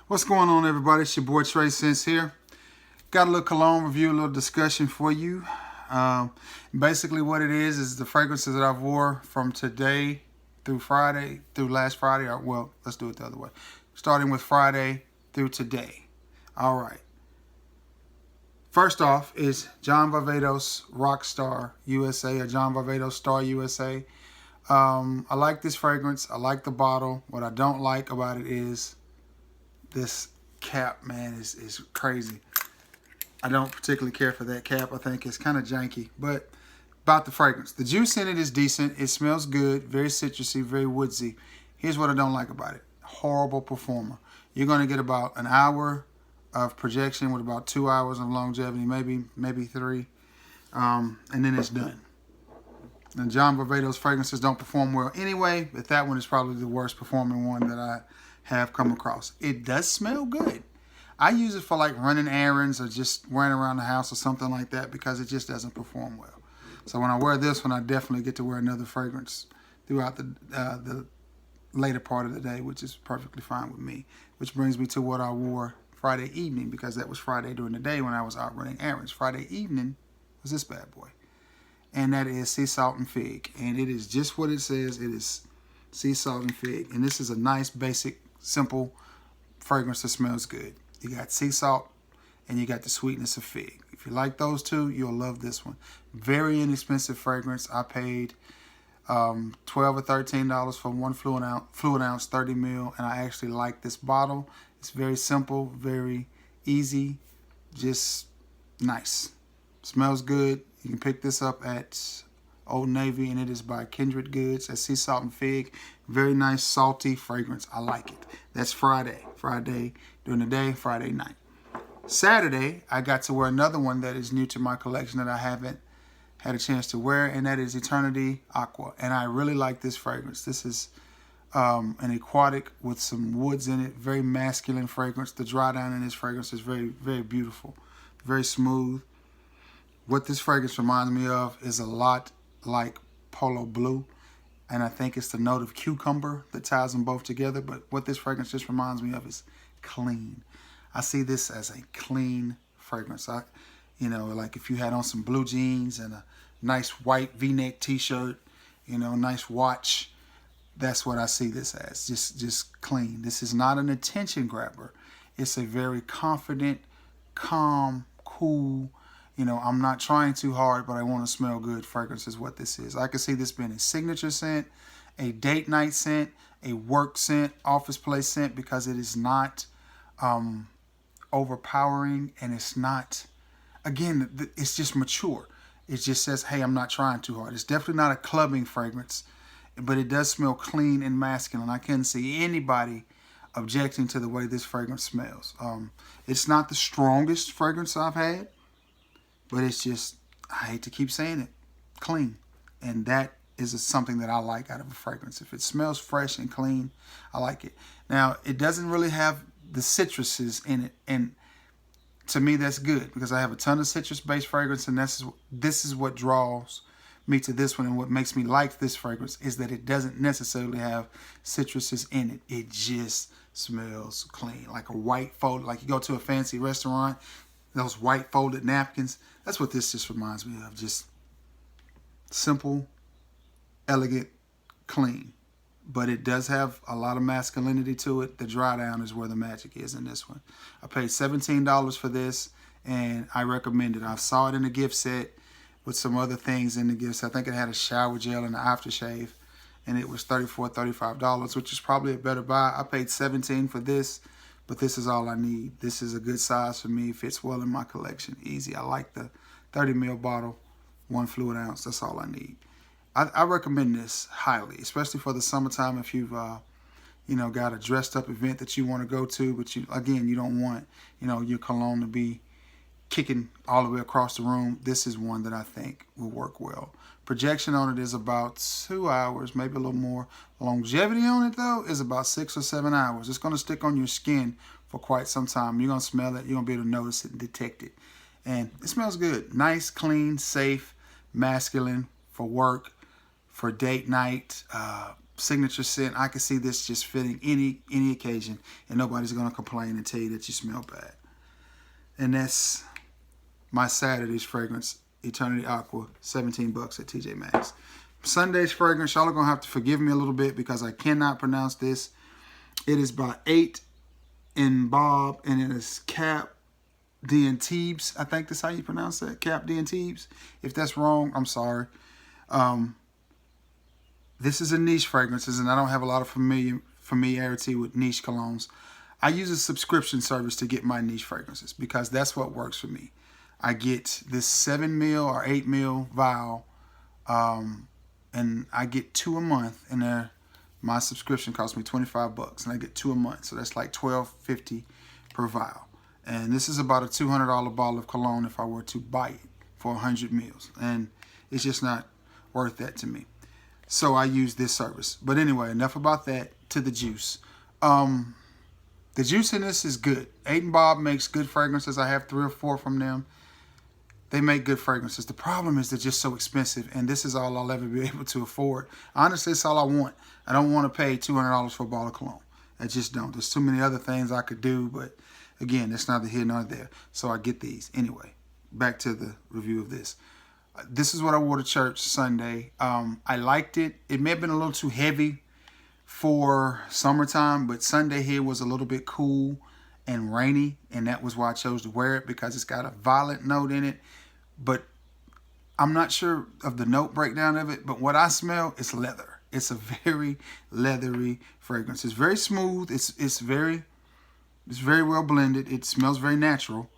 What's going on, everybody? It's your boy Trey Sense here. Got a little cologne review, a little discussion for you. Basically what it is the fragrances that I've wore from today through Friday, through last Friday, or well, let's do it the other way. Starting with Friday through today. All right. First off is John Varvatos Rockstar USA, or John Varvatos Star USA. I like this fragrance. I like the bottle. What I don't like about it is this cap, man, is crazy. I don't particularly care for that cap. I think it's kind of janky. But about the fragrance. The juice in it is decent. It smells good. Very citrusy, very woodsy. Here's what I don't like about it. Horrible performer. You're going to get about an hour of projection with about 2 hours of longevity, maybe 3. And then it's done. And John Varvatos fragrances don't perform well anyway, but that one is probably the worst performing one that I have come across. It does smell good. I use it for like running errands or just running around the house or something like that because it just doesn't perform well. So when I wear this one, I definitely get to wear another fragrance throughout the later part of the day, which is perfectly fine with me. Which brings me to what I wore Friday evening, because that was Friday during the day when I was out running errands. Friday evening was this bad boy. And that is sea salt and fig. And it is just what it says. It is sea salt and fig. And this is a nice, basic, simple fragrance that smells good. You got sea salt and you got the sweetness of fig. If you like those two, you'll love this one. Very inexpensive fragrance. I paid $12 or $13 for one fluid ounce 30 ml, and I actually like this bottle. It's very simple, very easy, just nice. Smells good. You can pick this up at Old Navy, and it is by Kindred Goods. That's sea salt and fig. Very nice, salty fragrance. I like it. That's Friday. Friday during the day, Friday night. Saturday, I got to wear another one that is new to my collection that I haven't had a chance to wear, and that is Eternity Aqua. And I really like this fragrance. This is an aquatic with some woods in it. Very masculine fragrance. The dry down in this fragrance is very, very beautiful. Very smooth. What this fragrance reminds me of is a lot like Polo Blue. And I think it's the note of cucumber that ties them both together. But what this fragrance just reminds me of is clean. I see this as a clean fragrance. Like if you had on some blue jeans and a nice white V-neck t-shirt, nice watch, that's what I see this as. Just clean. This is not an attention grabber. It's a very confident, calm, cool, I'm not trying too hard, but I want to smell good fragrance is what this is. I can see this being a signature scent, a date night scent, a work scent, office place scent, because it is not overpowering, and it's not, again, it's just mature. It just says, hey, I'm not trying too hard. It's definitely not a clubbing fragrance, but it does smell clean and masculine. I can't see anybody objecting to the way this fragrance smells. It's not the strongest fragrance I've had, but it's just, I hate to keep saying it, clean. And that is something that I like out of a fragrance. If it smells fresh and clean, I like it. Now, it doesn't really have the citruses in it. And to me, that's good, because I have a ton of citrus-based fragrance, and this is what draws me to this one. And what makes me like this fragrance is that it doesn't necessarily have citruses in it. It just smells clean, like a white fold, like you go to a fancy restaurant, those white folded napkins. That's what this just reminds me of. Just simple, elegant, clean. But it does have a lot of masculinity to it. The dry down is where the magic is in this one. I paid $17 for this, and I recommend it. I saw it in a gift set with some other things in the gift set. I think it had a shower gel and an aftershave, and it was $34, $35, which is probably a better buy. I paid $17 for this. But this is all I need. This is a good size for me. It fits well in my collection. Easy. I like the 30 ml bottle, 1 fluid ounce. That's all I need. I recommend this highly, especially for the summertime. If you've, got a dressed up event that you want to go to, but you don't want, your cologne to be kicking all the way across the room. This is one that I think will work well. Projection on it is about 2 hours, maybe a little more. Longevity on it, though, is about 6 or 7 hours. It's going to stick on your skin for quite some time. You're going to smell it. You're going to be able to notice it and detect it. And it smells good. Nice, clean, safe, masculine, for work, for date night. signature scent. I can see this just fitting any occasion, and nobody's going to complain and tell you that you smell bad. And that's my Saturday's fragrance, Eternity Aqua, $17 at TJ Maxx. Sunday's fragrance, y'all are going to have to forgive me a little bit because I cannot pronounce this. It is by 8 and Bob, and it is Cap D'Antibes. I think that's how you pronounce that, Cap D'Antibes. If that's wrong, I'm sorry. This is a niche fragrances, and I don't have a lot of familiarity with niche colognes. I use a subscription service to get my niche fragrances because that's what works for me. I get this 7 ml or 8 ml vial, and I get 2 a month, and my subscription costs me $25, and I get 2 a month, so that's like $12.50 per vial. And this is about a $200 bottle of cologne if I were to buy it for 100 mils, and it's just not worth that to me. So I use this service. But anyway, enough about that. To the juice. The juice in this is good. 8 and Bob makes good fragrances. I have 3 or 4 from them. They make good fragrances. The problem is they're just so expensive, and this is all I'll ever be able to afford. Honestly, it's all I want. I don't want to pay $200 for a bottle of cologne. I just don't. There's too many other things I could do, but again, that's neither here nor there. So I get these. Anyway, back to the review of this. This is what I wore to church Sunday. I liked it. It may have been a little too heavy for summertime, but Sunday here was a little bit cool and rainy, and that was why I chose to wear it, because it's got a violet note in it. But I'm not sure of the note breakdown of it, but what I smell is leather. It's a very leathery fragrance. It's very smooth. It's very well blended. It smells very natural.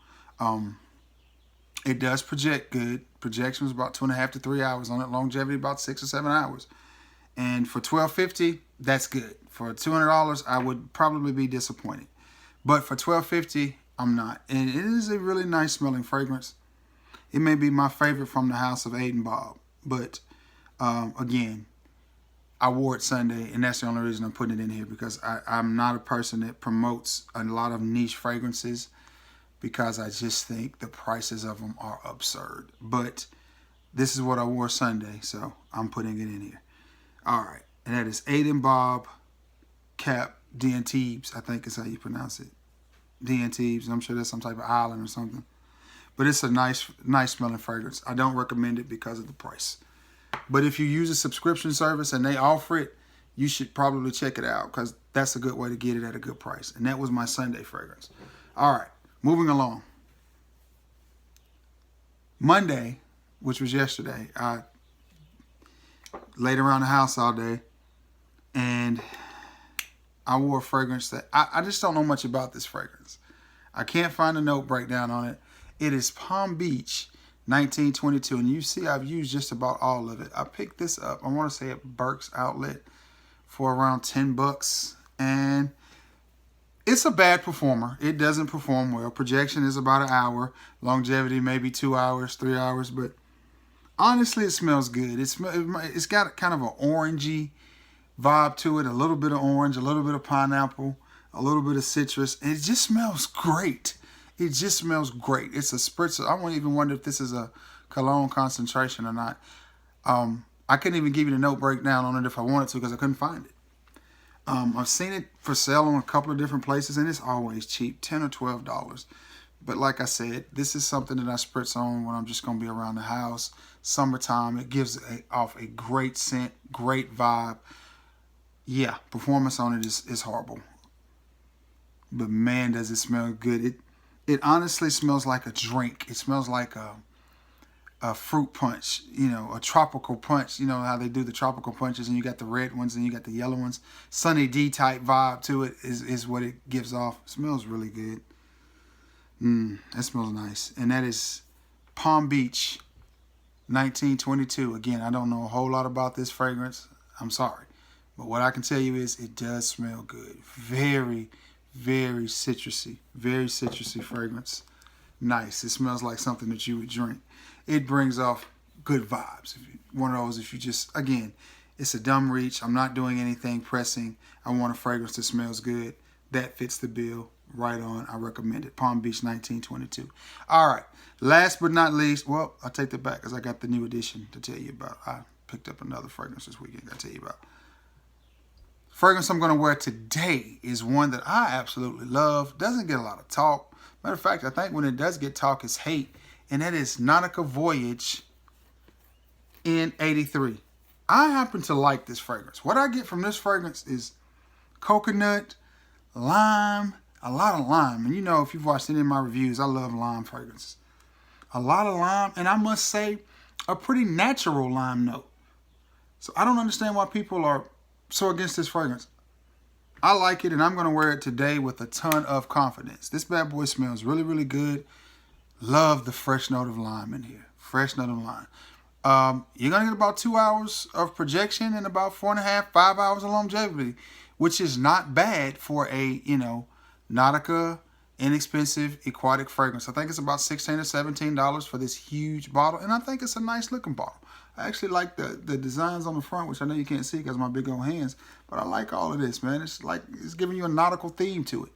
It does project good. Projection was about 2.5 to 3 hours on it. Longevity about 6 or 7 hours. And for $12.50, that's good. For $200, I would probably be disappointed. But for $12.50, I'm not. And it is a really nice smelling fragrance. It may be my favorite from the house of 8 and Bob. But again, I wore it Sunday, and that's the only reason I'm putting it in here, because I'm not a person that promotes a lot of niche fragrances, because I just think the prices of them are absurd. But this is what I wore Sunday, so I'm putting it in here. All right, and that is 8 and Bob, Cap D'Antibes, I think is how you pronounce it. D'Antibes, I'm sure that's some type of island or something. But it's a nice smelling fragrance. I don't recommend it because of the price. But if you use a subscription service and they offer it, you should probably check it out, because that's a good way to get it at a good price. And that was my Sunday fragrance. All right, moving along. Monday, which was yesterday, I laid around the house all day, and I wore a fragrance that I just don't know much about this fragrance. I can't find a note breakdown on it. It is Palm Beach 1922, and you see I've used just about all of it. I picked this up, I want to say at Burke's Outlet, for around $10, and it's a bad performer. It doesn't perform well. Projection is about an hour. Longevity maybe 2 hours, 3 hours, but honestly, it smells good. It's got kind of an orangey vibe to it, a little bit of orange, a little bit of pineapple, a little bit of citrus, and it just smells great. It just smells great. It's a spritzer. I won't even wonder if this is a cologne concentration or not. I couldn't even give you the note breakdown on it if I wanted to, because I couldn't find it. I've seen it for sale on a couple of different places, and it's always cheap, $10 or $12. But like I said, this is something that I spritz on when I'm just going to be around the house. Summertime, it gives off a great scent, great vibe. Yeah, performance on it is horrible. But man, does it smell good. It honestly smells like a drink. It smells like a fruit punch, a tropical punch. You know how they do the tropical punches, and you got the red ones and you got the yellow ones. Sunny D type vibe to it is what it gives off. It smells really good. That smells nice. And that is Palm Beach 1922. Again, I don't know a whole lot about this fragrance. I'm sorry. But what I can tell you is it does smell good. Very, very citrusy. Very citrusy fragrance. Nice. It smells like something that you would drink. It brings off good vibes. One of those, if you just, again, it's a dumb reach. I'm not doing anything pressing. I want a fragrance that smells good. That fits the bill. Right on. I recommend it. Palm Beach 1922. All right. Last but not least, well, I'll take that back because I got the new edition to tell you about. I picked up another fragrance this weekend I got to tell you about. Fragrance I'm going to wear today is one that I absolutely love. Doesn't get a lot of talk. Matter of fact, I think when it does get talk, it's hate. And that is Nautica Voyage N83. I happen to like this fragrance. What I get from this fragrance is coconut, lime, a lot of lime. And you know, if you've watched any of my reviews, I love lime fragrances. A lot of lime, and I must say, a pretty natural lime note. So I don't understand why people are so against this fragrance. I like it, and I'm going to wear it today with a ton of confidence. This bad boy smells really, really good. Love the fresh note of lime in here. Fresh note of lime. You're going to get about 2 hours of projection and about 4.5, 5 hours of longevity, which is not bad for a, Nautica inexpensive aquatic fragrance. I think it's about $16 or $17 for this huge bottle, and I think it's a nice looking bottle. I actually like the designs on the front, which I know you can't see because of my big old hands, but I like all of this, man. It's like it's giving you a nautical theme to it.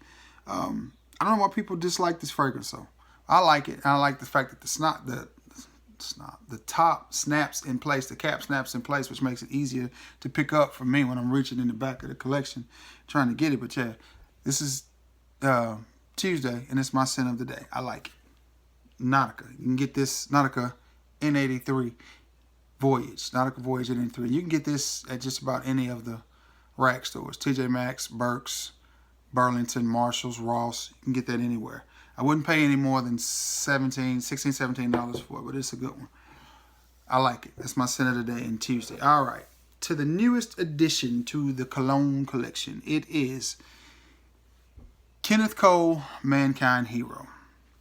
I don't know why people dislike this fragrance, so I like it. And I like the fact that the top snaps in place, the cap snaps in place, which makes it easier to pick up for me when I'm reaching in the back of the collection trying to get it. But yeah, this is Tuesday, and it's my scent of the day. I like it. Nautica. You can get this Nautica N83 Voyage. Nautica Voyage N83. You can get this at just about any of the rack stores. TJ Maxx, Burke's, Burlington, Marshall's, Ross. You can get that anywhere. I wouldn't pay any more than $16, $17 for it, but it's a good one. I like it. That's my scent of the day and Tuesday. All right. To the newest addition to the Cologne collection. It is Kenneth Cole Mankind Hero.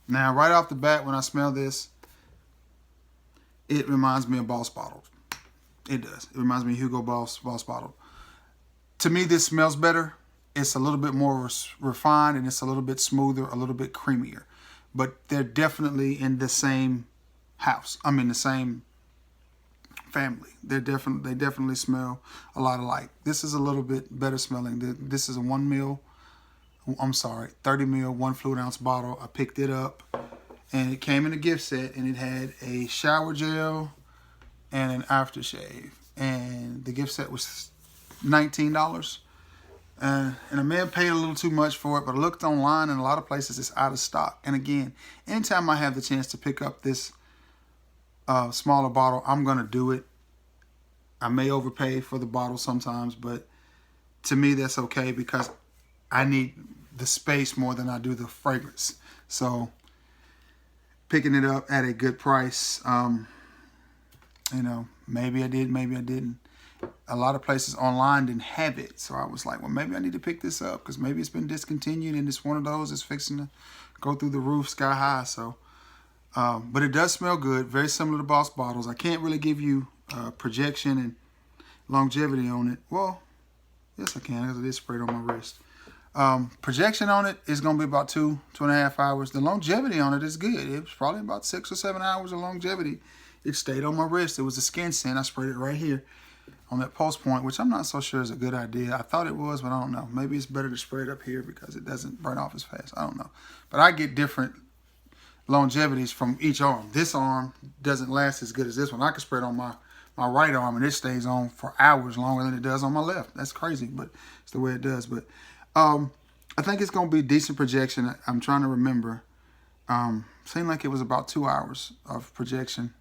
Now, right off the bat, when I smell this, it reminds me of Boss Bottled. It does. It reminds me of Hugo Boss Bottled. To me, this smells better. It's a little bit more refined, and it's a little bit smoother, a little bit creamier. But they're definitely in the same house. I mean, the same family. They definitely smell a lot alike. This is a little bit better smelling. This is a 30 ml, 1 fluid ounce bottle. I picked it up, and it came in a gift set, and it had a shower gel and an aftershave. And the gift set was $19. And I may have paid a little too much for it, but I looked online, and a lot of places it's out of stock. And again, anytime I have the chance to pick up this smaller bottle, I'm going to do it. I may overpay for the bottle sometimes, but to me that's okay because I need the space more than I do the fragrance. So picking it up at a good price, maybe I did, maybe I didn't. A lot of places online didn't have it, so I was like, well, maybe I need to pick this up because maybe it's been discontinued and it's one of those that's fixing to go through the roof sky high. So, but it does smell good, very similar to Boss Bottles. I can't really give you projection and longevity on it. Well, yes I can because I did spray it on my wrist. Projection on it is going to be about 2.5 hours. The longevity on it is good. It was probably about 6 or 7 hours of longevity. It stayed on my wrist. It was a skin scent. I sprayed it right here on that pulse point, which I'm not so sure is a good idea. I thought it was, but I don't know. Maybe it's better to spray it up here because it doesn't burn off as fast. I don't know. But I get different longevities from each arm. This arm doesn't last as good as this one. I can spray it on my right arm, and it stays on for hours longer than it does on my left. That's crazy, but it's the way it does. But I think it's going to be decent projection. I'm trying to remember. Seemed like it was about 2 hours of projection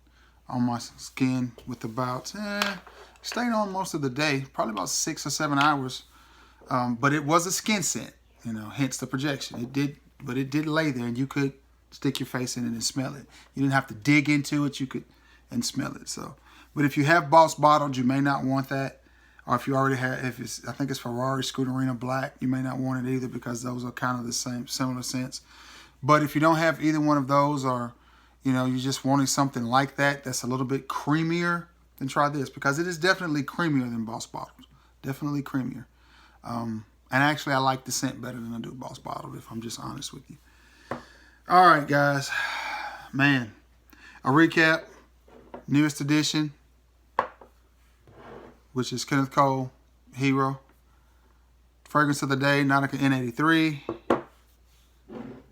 on my skin with about, stayed on most of the day, probably about 6 or 7 hours. But it was a skin scent, hence the projection. It did lay there, and you could stick your face in it and smell it. You didn't have to dig into it, you could and smell it. So, but if you have Boss Bottled, you may not want that. Or if you already have, I think it's Ferrari Scuderino Black, you may not want it either because those are kind of the same, similar scents. But if you don't have either one of those, or you're just wanting something like that that's a little bit creamier, then try this because it is definitely creamier than Boss Bottled. Definitely creamier. And actually, I like the scent better than I do Boss Bottled, if I'm just honest with you. All right, guys. Man, a recap. Newest edition, which is Kenneth Cole Hero. Fragrance of the day, Nautica N83.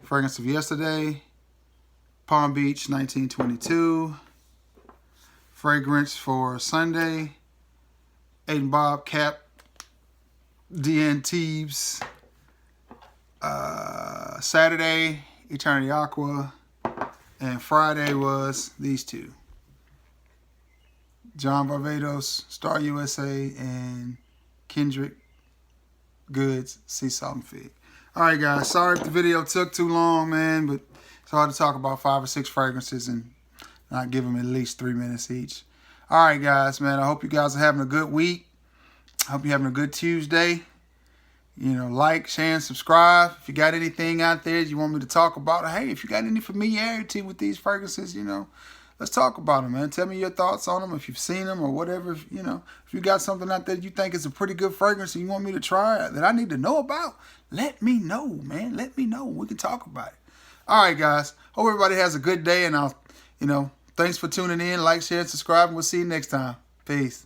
Fragrance of yesterday, Palm Beach 1922. Fragrance for Sunday, Aiden Bob Cap DNT's. Saturday, Eternity Aqua. And Friday was these two. John Barbados, Star USA, and Kendrick Goods, Sea Salt and Fig. All right, guys. Sorry if the video took too long, man, but it's hard to talk about 5 or 6 fragrances and not give them at least 3 minutes each. All right, guys, man. I hope you guys are having a good week. I hope you're having a good Tuesday. You know, like, share, and subscribe. If you got anything out there you want me to talk about, hey, if you got any familiarity with these fragrances, you know, let's talk about them, man. Tell me your thoughts on them, if you've seen them or whatever. You know, if you got something out there you think is a pretty good fragrance and you want me to try that I need to know about, let me know, man. Let me know. We can talk about it. All right, guys. Hope everybody has a good day, and thanks for tuning in. Like, share, and subscribe, and we'll see you next time. Peace.